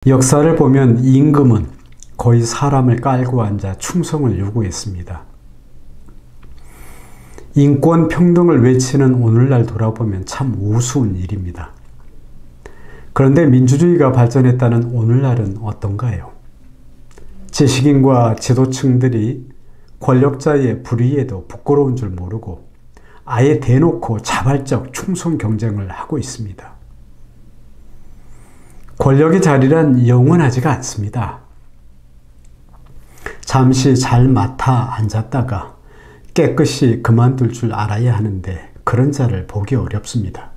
역사를 보면 임금은 거의 사람을 깔고 앉아 충성을 요구했습니다. 인권 평등을 외치는 오늘날 돌아보면 참 우스운 일입니다. 그런데 민주주의가 발전했다는 오늘날은 어떤가요? 지식인과 지도층들이 권력자의 불의에도 부끄러운 줄 모르고 아예 대놓고 자발적 충성 경쟁을 하고 있습니다. 권력의 자리란 영원하지가 않습니다. 잠시 잘 맡아 앉았다가 깨끗이 그만둘 줄 알아야 하는데 그런 자를 보기 어렵습니다.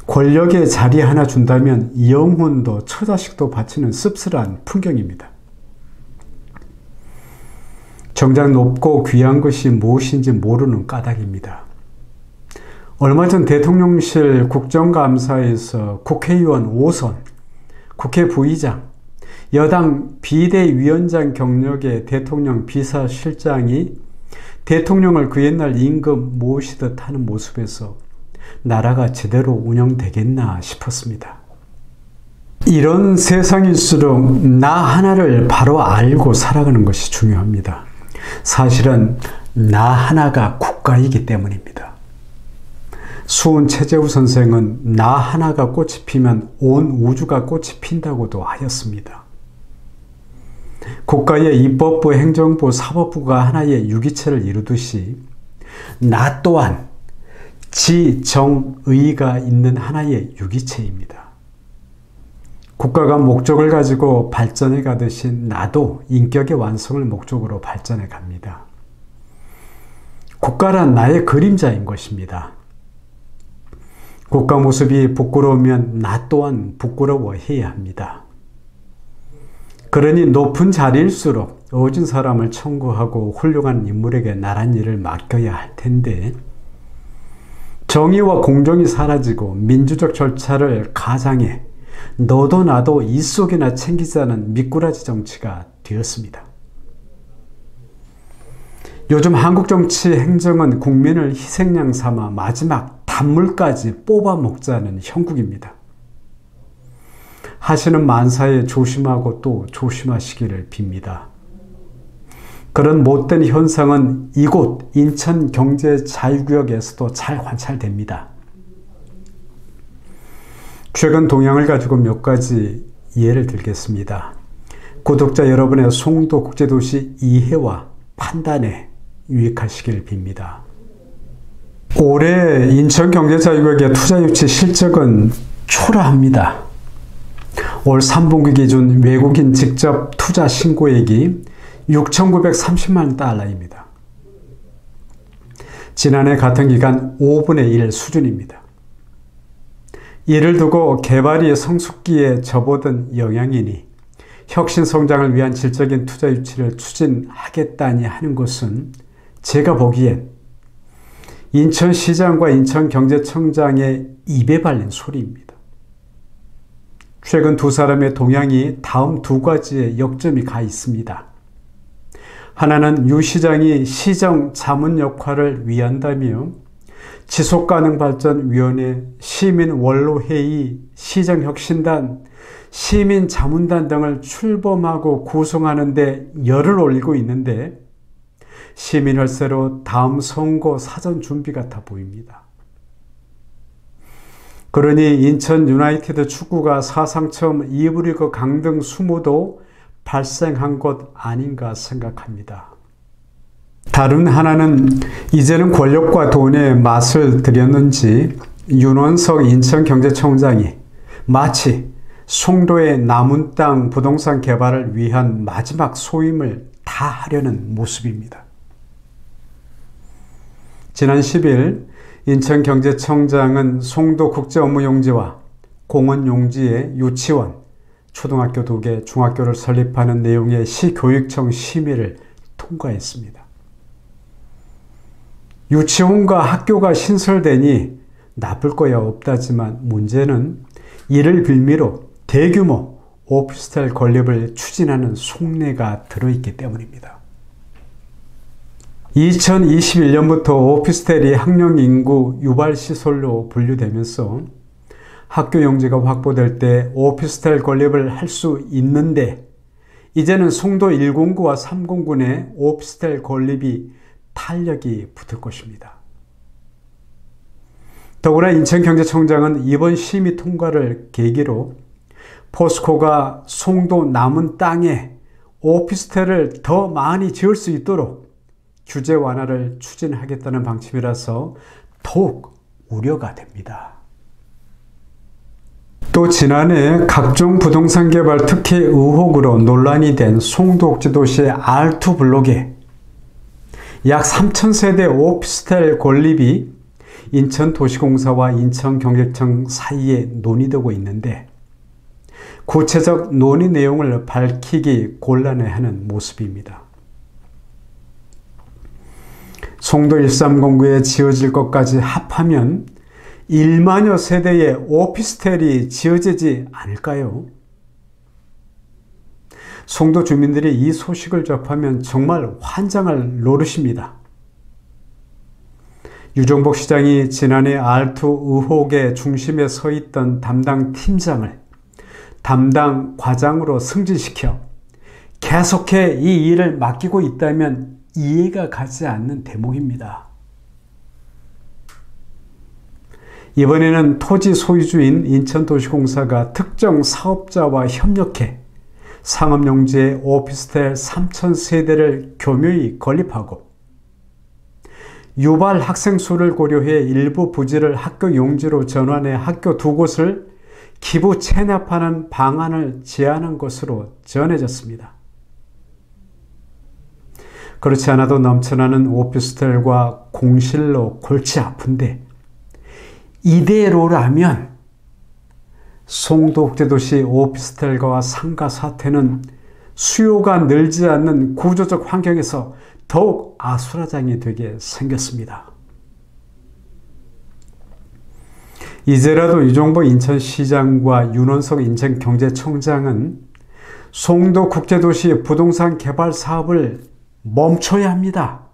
권력의 자리 하나 준다면 영혼도 처자식도 바치는 씁쓸한 풍경입니다. 정작 높고 귀한 것이 무엇인지 모르는 까닭입니다. 얼마 전 대통령실 국정감사에서 국회의원 5선, 국회 부의장, 여당 비대위원장 경력의 대통령 비서실장이 대통령을 그 옛날 임금 모시듯 하는 모습에서 나라가 제대로 운영되겠나 싶었습니다. 이런 세상일수록 나 하나를 바로 알고 살아가는 것이 중요합니다. 사실은 나 하나가 국가이기 때문입니다. 수은 최재우 선생은 나 하나가 꽃이 피면 온 우주가 꽃이 핀다고도 하였습니다. 국가의 입법부, 행정부, 사법부가 하나의 유기체를 이루듯이 나 또한 지, 정, 의가 있는 하나의 유기체입니다. 국가가 목적을 가지고 발전해 가듯이 나도 인격의 완성을 목적으로 발전해 갑니다. 국가란 나의 그림자인 것입니다. 국가 모습이 부끄러우면 나 또한 부끄러워해야 합니다. 그러니 높은 자리일수록 어진 사람을 청구하고 훌륭한 인물에게 나란 일을 맡겨야 할 텐데 정의와 공정이 사라지고 민주적 절차를 가장해 너도 나도 이 속이나 챙기자는 미꾸라지 정치가 되었습니다. 요즘 한국 정치 행정은 국민을 희생양 삼아 마지막 단물까지 뽑아 먹자는 형국입니다. 하시는 만사에 조심하고 또 조심하시기를 빕니다. 그런 못된 현상은 이곳 인천경제자유구역에서도 잘 관찰됩니다. 최근 동향을 가지고 몇 가지 예를 들겠습니다. 구독자 여러분의 송도 국제도시 이해와 판단에 유익하시길 빕니다. 올해 인천경제자유구역의 투자유치 실적은 초라합니다. 올 3분기 기준 외국인 직접 투자 신고액이 6,930만 달러입니다. 지난해 같은 기간 5분의 1 수준입니다. 이를 두고 개발이 성숙기에 접어든 영향이니 혁신 성장을 위한 질적인 투자 유치를 추진하겠다니 하는 것은 제가 보기엔 인천시장과 인천경제청장의 입에 발린 소리입니다. 최근 두 사람의 동향이 다음 두 가지의 역점이 가 있습니다. 하나는 유 시장이 시정 자문 역할을 위한다며 지속가능발전위원회, 시민원로회의, 시정혁신단, 시민자문단 등을 출범하고 구성하는 데 열을 올리고 있는데 시민혈세로 다음 선거 사전 준비 같아 보입니다. 그러니 인천 유나이티드 축구가 사상 처음 2부 리그 강등 수모도 발생한 것 아닌가 생각합니다. 다른 하나는 이제는 권력과 돈의 맛을 들였는지 윤원석 인천경제청장이 마치 송도의 남은 땅 부동산 개발을 위한 마지막 소임을 다 하려는 모습입니다. 지난 10일 인천경제청장은 송도 국제업무용지와 공원용지의 유치원, 초등학교 2개, 중학교를 설립하는 내용의 시교육청 심의를 통과했습니다. 유치원과 학교가 신설되니 나쁠 거야 없다지만 문제는 이를 빌미로 대규모 오피스텔 건립을 추진하는 속내가 들어있기 때문입니다. 2021년부터 오피스텔이 학령 인구 유발 시설로 분류되면서 학교 용지가 확보될 때 오피스텔 건립을 할 수 있는데 이제는 송도 1공구와 3공구 내 오피스텔 건립이 탄력이 붙을 것입니다. 더구나 인천경제청장은 이번 심의 통과를 계기로 포스코가 송도 남은 땅에 오피스텔을 더 많이 지을 수 있도록 규제 완화를 추진하겠다는 방침이라서 더욱 우려가 됩니다. 또 지난해 각종 부동산 개발 특혜 의혹으로 논란이 된 송도옥지도시의 R2블록에 약 3,000세대 오피스텔 건립이 인천도시공사와 인천경제청 사이에 논의되고 있는데 구체적 논의 내용을 밝히기 곤란해하는 모습입니다. 송도 13공구에 지어질 것까지 합하면 1만여 세대의 오피스텔이 지어지지 않을까요? 송도 주민들이 이 소식을 접하면 정말 환장할 노릇입니다. 유정복 시장이 지난해 R2 의혹의 중심에 서 있던 담당 팀장을 담당 과장으로 승진시켜 계속해 이 일을 맡기고 있다면 이해가 가지 않는 대목입니다. 이번에는 토지 소유주인 인천도시공사가 특정 사업자와 협력해 상업용지의 오피스텔 3,000세대를 교묘히 건립하고 유발 학생 수를 고려해 일부 부지를 학교 용지로 전환해 학교 2곳을 기부 체납하는 방안을 제안한 것으로 전해졌습니다. 그렇지 않아도 넘쳐나는 오피스텔과 공실로 골치 아픈데 이대로라면 송도옥제도시 오피스텔과 상가 사태는 수요가 늘지 않는 구조적 환경에서 더욱 아수라장이 되게 생겼습니다. 이제라도 유정복 인천시장과 윤원석 인천경제청장은 송도국제도시 부동산 개발 사업을 멈춰야 합니다.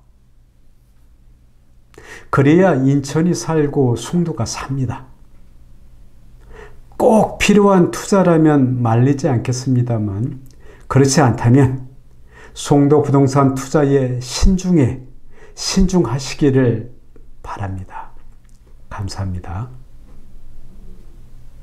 그래야 인천이 살고 송도가 삽니다. 꼭 필요한 투자라면 말리지 않겠습니다만 그렇지 않다면 송도 부동산 투자에 신중하시기를 바랍니다. 감사합니다.